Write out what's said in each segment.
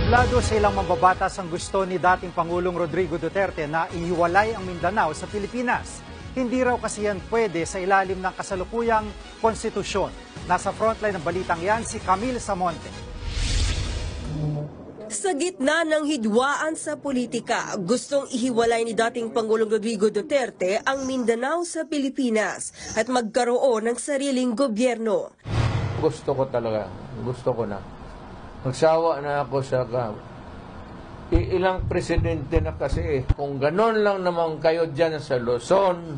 Tablado sa ilang mambabatas ang gusto ni dating Pangulong Rodrigo Duterte na ihiwalay ang Mindanao sa Pilipinas. Hindi raw kasi yan pwede sa ilalim ng kasalukuyang konstitusyon. Nasa frontline ng balitang yan si Camille Samonte. Sa gitna ng hidwaan sa politika, gustong ihiwalay ni dating Pangulong Rodrigo Duterte ang Mindanao sa Pilipinas at magkaroon ng sariling gobyerno. Gusto ko na. Nagsawa na ako sa ilang presidente na kasi. Kung ganon lang naman kayo dyan sa Luzon,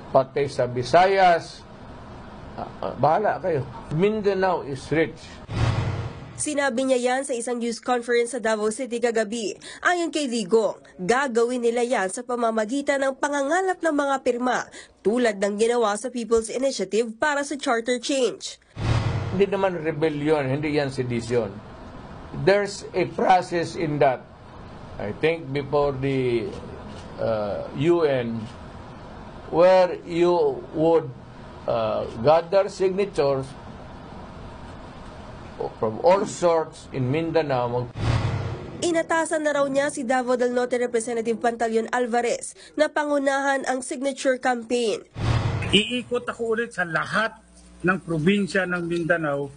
pati sa Visayas, bahala kayo. Mindanao is rich. Sinabi niya yan sa isang news conference sa Davao City kagabi. Ayon kay Digong, gagawin nila yan sa pamamagitan ng pangangalap ng mga pirma tulad ng ginawa sa People's Initiative para sa charter change. Hindi naman rebellion, hindi yan sedition. There's a process in that. I think before the UN, where you would gather signatures from all sorts in Mindanao. Inatasan na raw niya si Davao del Norte Representative Pantaleon Alvarez na pangunahan ang signature campaign. Iikot ako ulit sa lahat ng probinsya ng Mindanao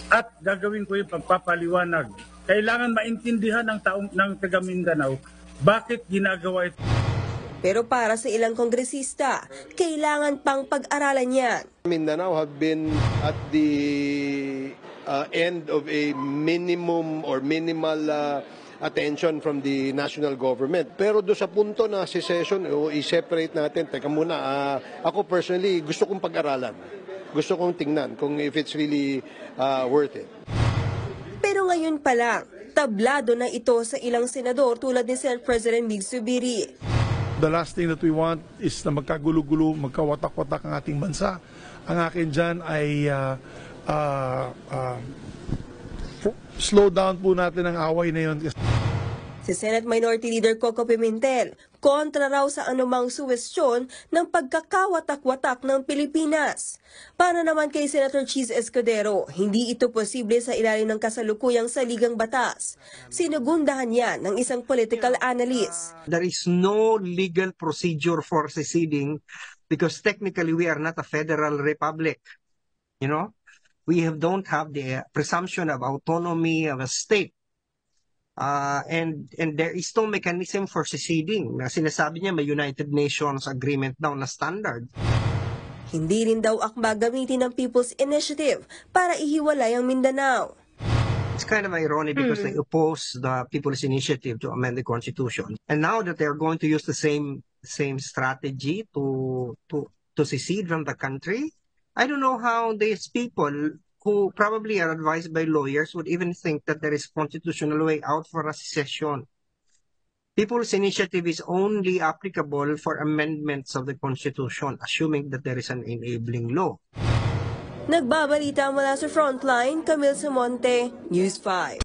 at gagawin ko yung pagpapaliwanag. Kailangan maintindihan ng taga Mindanao bakit ginagawa ito. Pero para sa ilang kongresista, kailangan pang pag-aralan yan. Mindanao have been at the end of a minimum or minimal attention from the national government. Pero do sa punto na secession o i-separate natin, teka muna, ako personally gusto kong pag-aralan. Gusto kong tingnan kung if it's really worth it. Pero ngayon pa lang, tablado na ito sa ilang senador tulad ni Senate President Mig Zubiri. The last thing that we want is na magkagulo-gulo, magkawatak-watak ang ating bansa. Ang akin dyan ay slow down po natin ang away na yun. Si Senate Minority Leader Coco Pimentel, kontra raw sa anumang suwestyon ng pagkakawatak-watak ng Pilipinas. Para naman kay Senator Cheese Escudero, hindi ito posible sa ilalim ng kasalukuyang saligang batas. Sinugundahan yan ng isang political analyst. There is no legal procedure for seceding because technically we are not a federal republic. You know, don't have the presumption of autonomy of a state. And there is no mechanism for seceding. Na sinasabi niya may United Nations agreement daw na standard. Hindi rin daw akma gamitin ng People's Initiative para ihiwalay ang Mindanao. It's kind of ironic because they oppose the People's Initiative to amend the Constitution. And now that they're going to use the same strategy to secede from the country, I don't know how these people who probably are advised by lawyers would even think that there is a constitutional way out for a secession. People's Initiative is only applicable for amendments of the Constitution, assuming that there is an enabling law. Nagbabalita mula sa Frontline, Camille Samonte, News 5.